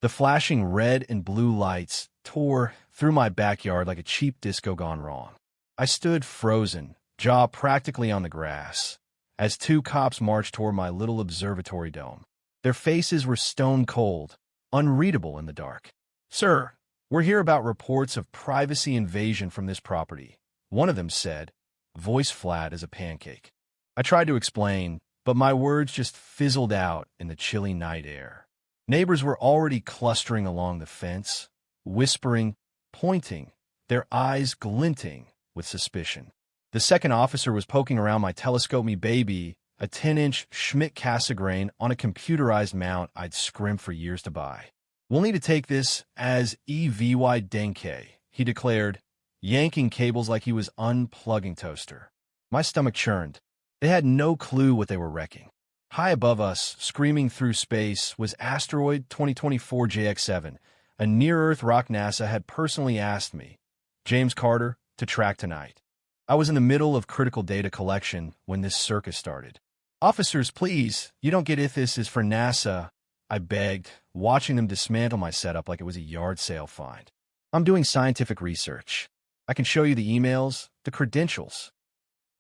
The flashing red and blue lights tore through my backyard like a cheap disco gone wrong. I stood frozen, jaw practically on the grass, as two cops marched toward my little observatory dome. Their faces were stone cold, unreadable in the dark. "Sir, we're here about reports of privacy invasion from this property," one of them said, voice flat as a pancake. I tried to explain, but my words just fizzled out in the chilly night air. Neighbors were already clustering along the fence, whispering, pointing, their eyes glinting with suspicion. The second officer was poking around my telescope-me baby, a 10-inch Schmidt Cassegrain on a computerized mount I'd scrimped for years to buy. "We'll need to take this as EVY Denke," he declared, yanking cables like he was unplugging toaster. My stomach churned. They had no clue what they were wrecking. High above us, screaming through space, was Asteroid 2024 JX7, a near-Earth rock NASA had personally asked me, James Carter, to track tonight. I was in the middle of critical data collection when this circus started. "Officers, please, you don't get if this is for NASA," I begged, watching them dismantle my setup like it was a yard sale find. "I'm doing scientific research. I can show you the emails, the credentials."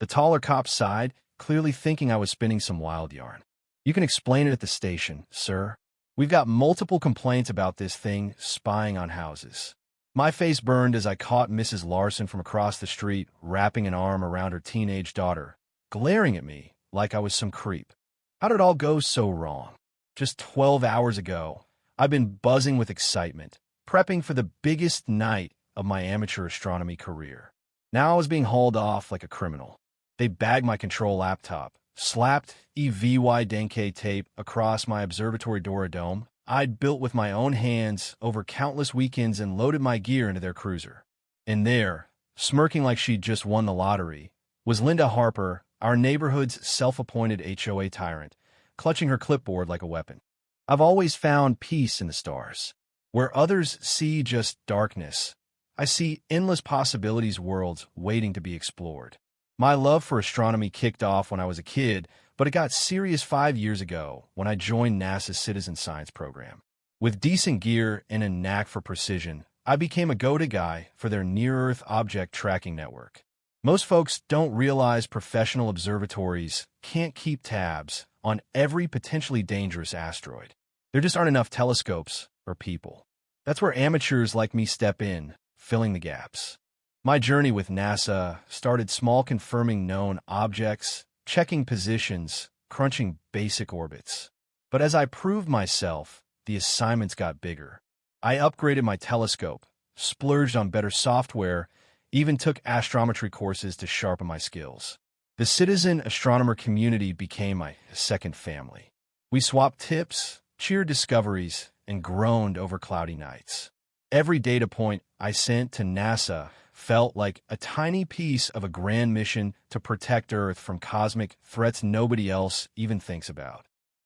The taller cop sighed, clearly thinking I was spinning some wild yarn. "You can explain it at the station, sir. We've got multiple complaints about this thing spying on houses." My face burned as I caught Mrs. Larson from across the street, wrapping an arm around her teenage daughter, glaring at me like I was some creep. How did it all go so wrong? Just 12 hours ago, I'd been buzzing with excitement, prepping for the biggest night of my amateur astronomy career. Now I was being hauled off like a criminal. They bagged my control laptop, slapped EVY Denke tape across my observatory Dora dome I'd built with my own hands over countless weekends, and loaded my gear into their cruiser. And there, smirking like she'd just won the lottery, was Linda Harper, our neighborhood's self-appointed HOA tyrant, clutching her clipboard like a weapon. I've always found peace in the stars. Where others see just darkness, I see endless possibilities, worlds waiting to be explored. My love for astronomy kicked off when I was a kid, but it got serious 5 years ago when I joined NASA's Citizen Science program. With decent gear and a knack for precision, I became a go-to guy for their near-Earth object tracking network. Most folks don't realize professional observatories can't keep tabs on every potentially dangerous asteroid. There just aren't enough telescopes or people. That's where amateurs like me step in, filling the gaps. My journey with NASA started small, confirming known objects, checking positions, crunching basic orbits. But as I proved myself, the assignments got bigger. I upgraded my telescope, splurged on better software, even took astrometry courses to sharpen my skills. The citizen astronomer community became my second family. We swapped tips, cheered discoveries, and groaned over cloudy nights. Every data point I sent to NASA felt like a tiny piece of a grand mission to protect Earth from cosmic threats nobody else even thinks about.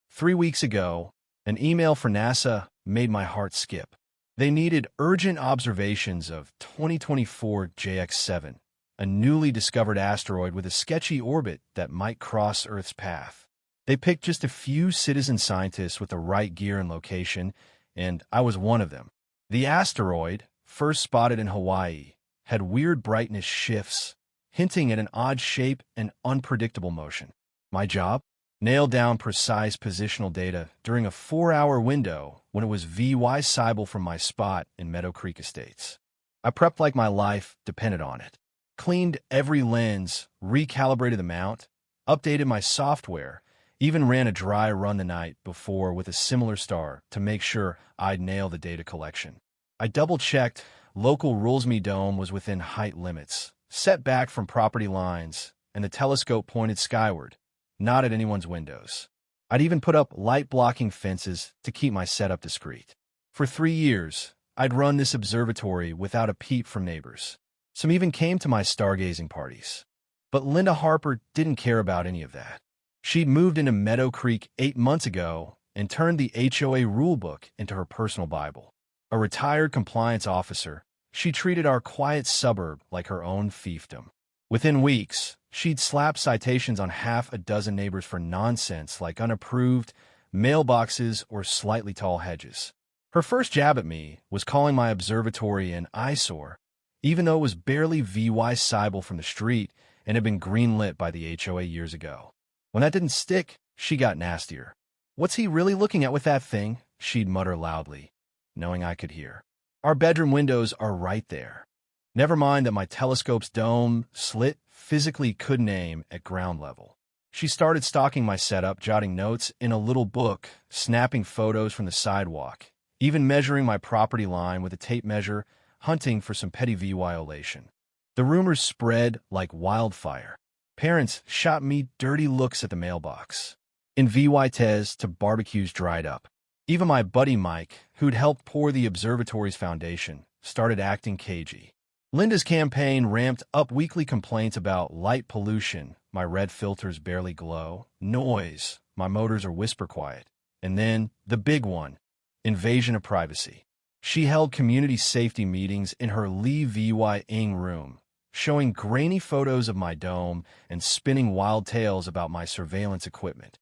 3 weeks ago, an email for NASA made my heart skip. They needed urgent observations of 2024 JX7, a newly discovered asteroid with a sketchy orbit that might cross Earth's path. They picked just a few citizen scientists with the right gear and location, and I was one of them. The asteroid, first spotted in Hawaii, had weird brightness shifts, hinting at an odd shape and unpredictable motion. My job? Nail down precise positional data during a 4-hour window when it was VY Seibel from my spot in Meadow Creek Estates. I prepped like my life depended on it. Cleaned every lens, recalibrated the mount, updated my software, even ran a dry run the night before with a similar star to make sure I'd nail the data collection. I double-checked local Rulesme Dome was within height limits, set back from property lines, and the telescope pointed skyward, not at anyone's windows. I'd even put up light-blocking fences to keep my setup discreet. For 3 years, I'd run this observatory without a peep from neighbors. Some even came to my stargazing parties. But Linda Harper didn't care about any of that. She'd moved into Meadow Creek 8 months ago and turned the HOA rulebook into her personal Bible. A retired compliance officer, she treated our quiet suburb like her own fiefdom. Within weeks, she'd slapped citations on half a dozen neighbors for nonsense like unapproved mailboxes or slightly tall hedges. Her first jab at me was calling my observatory an eyesore, even though it was barely VY Cybele from the street and had been greenlit by the HOA years ago. When that didn't stick, she got nastier. "What's he really looking at with that thing?" she'd mutter loudly, knowing I could hear. "Our bedroom windows are right there. Never mind that my telescope's dome slit physically couldn't aim at ground level." She started stalking my setup, jotting notes in a little book, snapping photos from the sidewalk, even measuring my property line with a tape measure, hunting for some petty violation. The rumors spread like wildfire. Parents shot me dirty looks at the mailbox. Invites to barbecues dried up. Even my buddy Mike, who'd helped pour the observatory's foundation, started acting cagey. Linda's campaign ramped up weekly complaints about light pollution, my red filters barely glow, noise, my motors are whisper quiet, and then the big one, invasion of privacy. She held community safety meetings in her Lee Vy-ing room, showing grainy photos of my dome and spinning wild tales about my surveillance equipment.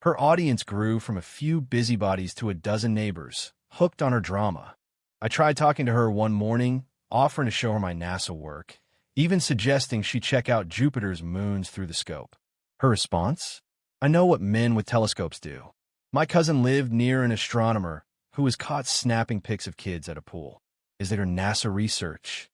Her audience grew from a few busybodies to a dozen neighbors, hooked on her drama. I tried talking to her one morning, offering to show her my NASA work, even suggesting she check out Jupiter's moons through the scope. Her response? "I know what men with telescopes do. My cousin lived near an astronomer who was caught snapping pics of kids at a pool. Is it her NASA research?"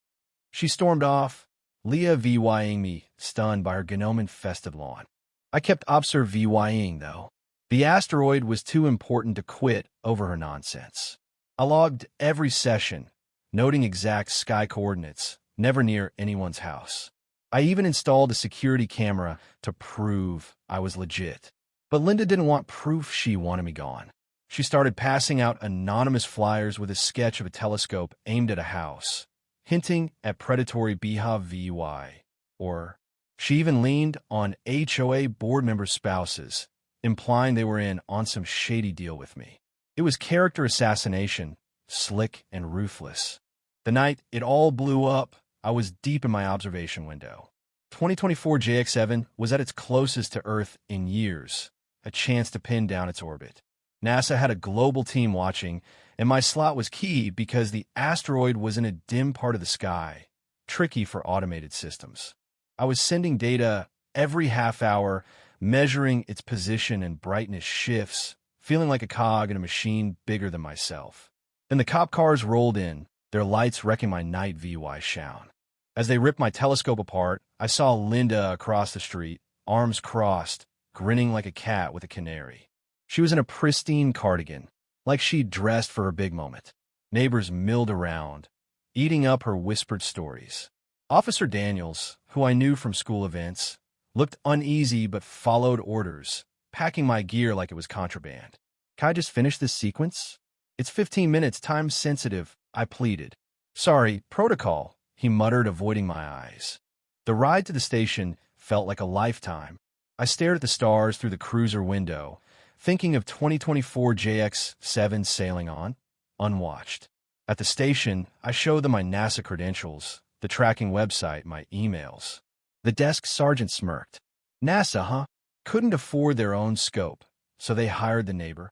She stormed off, Leah VYing me, stunned by her gnome-infested lawn. I kept VYing, though. The Asteroid was too important to quit over her nonsense. I logged every session, noting exact sky coordinates, never near anyone's house. I even installed a security camera to prove I was legit. But Linda didn't want proof, she wanted me gone. She started passing out anonymous flyers with a sketch of a telescope aimed at a house, hinting at predatory Beehive VY. Or she even leaned on HOA board members' spouses, implying they were in on some shady deal with me. It was character assassination, slick and ruthless. The night it all blew up, I was deep in my observation window. 2024 JX7 was at its closest to Earth in years, a chance to pin down its orbit. NASA had a global team watching, and my slot was key because the asteroid was in a dim part of the sky, tricky for automated systems. I was sending data every half hour, measuring its position and brightness shifts, feeling like a cog in a machine bigger than myself. Then the cop cars rolled in, their lights wrecking my night VY shine. As they ripped my telescope apart, I saw Linda across the street, arms crossed, grinning like a cat with a canary. She was in a pristine cardigan, like she'd dressed for her big moment. Neighbors milled around, eating up her whispered stories. Officer Daniels, who I knew from school events, looked uneasy but followed orders, packing my gear like it was contraband. "Can I just finish this sequence? It's 15 minutes, time sensitive," I pleaded. "Sorry, protocol," he muttered, avoiding my eyes. The ride to the station felt like a lifetime. I stared at the stars through the cruiser window, thinking of 2024 JX7 sailing on, unwatched. At the station, I showed them my NASA credentials, the tracking website, my emails. The desk sergeant smirked. "NASA, huh? Couldn't afford their own scope, so they hired the neighbor."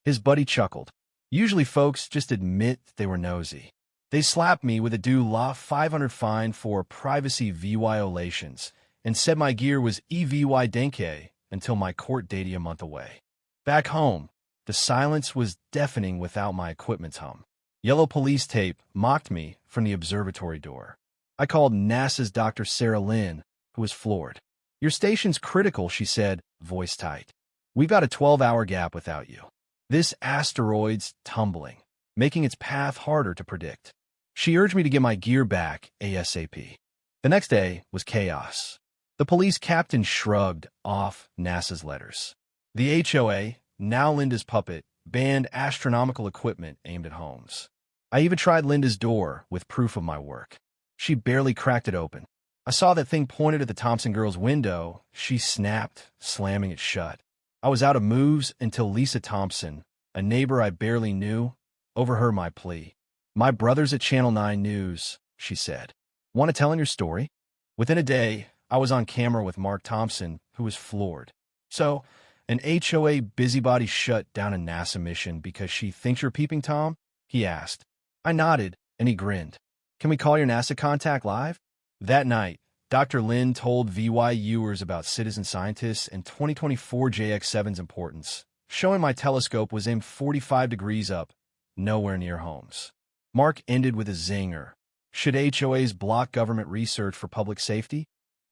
His buddy chuckled. "Usually folks just admit they were nosy. They slapped me with a DUI 500 fine for privacy violations and said my gear was EVY Denke until my court date a month away." Back home, the silence was deafening without my equipment's hum. Yellow police tape mocked me from the observatory door. I called NASA's Dr. Sarah Lynn, who was floored. "Your station's critical," she said, voice tight. "We've got a 12-hour gap without you. This asteroid's tumbling, making its path harder to predict." She urged me to get my gear back ASAP. The next day was chaos. The police captain shrugged off NASA's letters. The HOA, now Linda's puppet, banned astronomical equipment aimed at homes. I even tried Linda's door with proof of my work. She barely cracked it open. I saw that thing pointed at the Thompson girl's window. She snapped, slamming it shut. I was out of moves until Lisa Thompson, a neighbor I barely knew, overheard my plea. "My brother's at Channel 9 News," she said. "Want to tell him your story?" Within a day, I was on camera with Mark Thompson, who was floored. "So, An HOA busybody shut down a NASA mission because she thinks you're peeping Tom? He asked. I nodded, and he grinned. Can we call your NASA contact live? That night, Dr. Lin told VYUers about citizen scientists and 2024 JX7's importance, showing my telescope was aimed 45 degrees up, nowhere near homes. Mark ended with a zinger. Should HOAs block government research for public safety?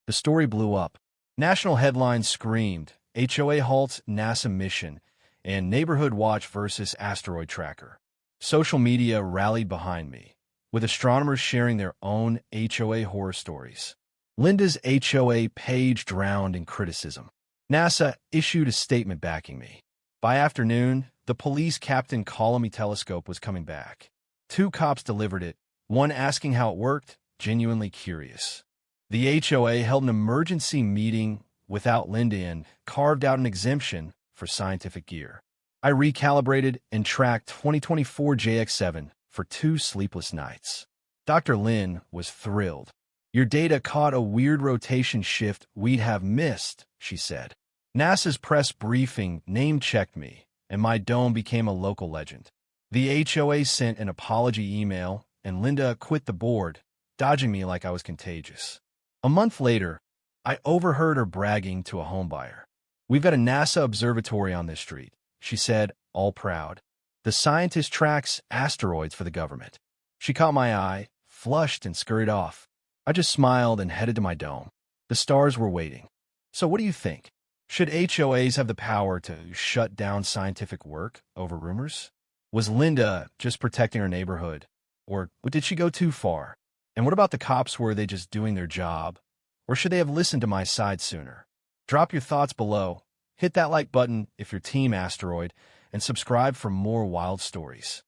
The story blew up. National headlines screamed, HOA halts NASA mission, and Neighborhood Watch versus Asteroid Tracker. Social media rallied behind me, with astronomers sharing their own HOA horror stories. Linda's HOA page drowned in criticism. NASA issued a statement backing me. By afternoon, the police captain calling me telescope was coming back. 2 cops delivered it, one asking how it worked, genuinely curious. The HOA held an emergency meeting without Linda and carved out an exemption for scientific gear. I recalibrated and tracked 2024 JX7 for 2 sleepless nights. Dr. Lin was thrilled. Your data caught a weird rotation shift we'd have missed, she said. NASA's press briefing name-checked me, and my dome became a local legend. The HOA sent an apology email, and Linda quit the board, dodging me like I was contagious. A month later, I overheard her bragging to a homebuyer. We've got a NASA observatory on this street, she said, all proud. The scientist tracks asteroids for the government. She caught my eye, flushed, and scurried off. I just smiled and headed to my dome. The stars were waiting. So what do you think? Should HOAs have the power to shut down scientific work over rumors? Was Linda just protecting her neighborhood? Or did she go too far? And what about the cops? Were they just doing their job? Or should they have listened to my side sooner? Drop your thoughts below. Hit that like button if you're Team Asteroid, and subscribe for more wild stories.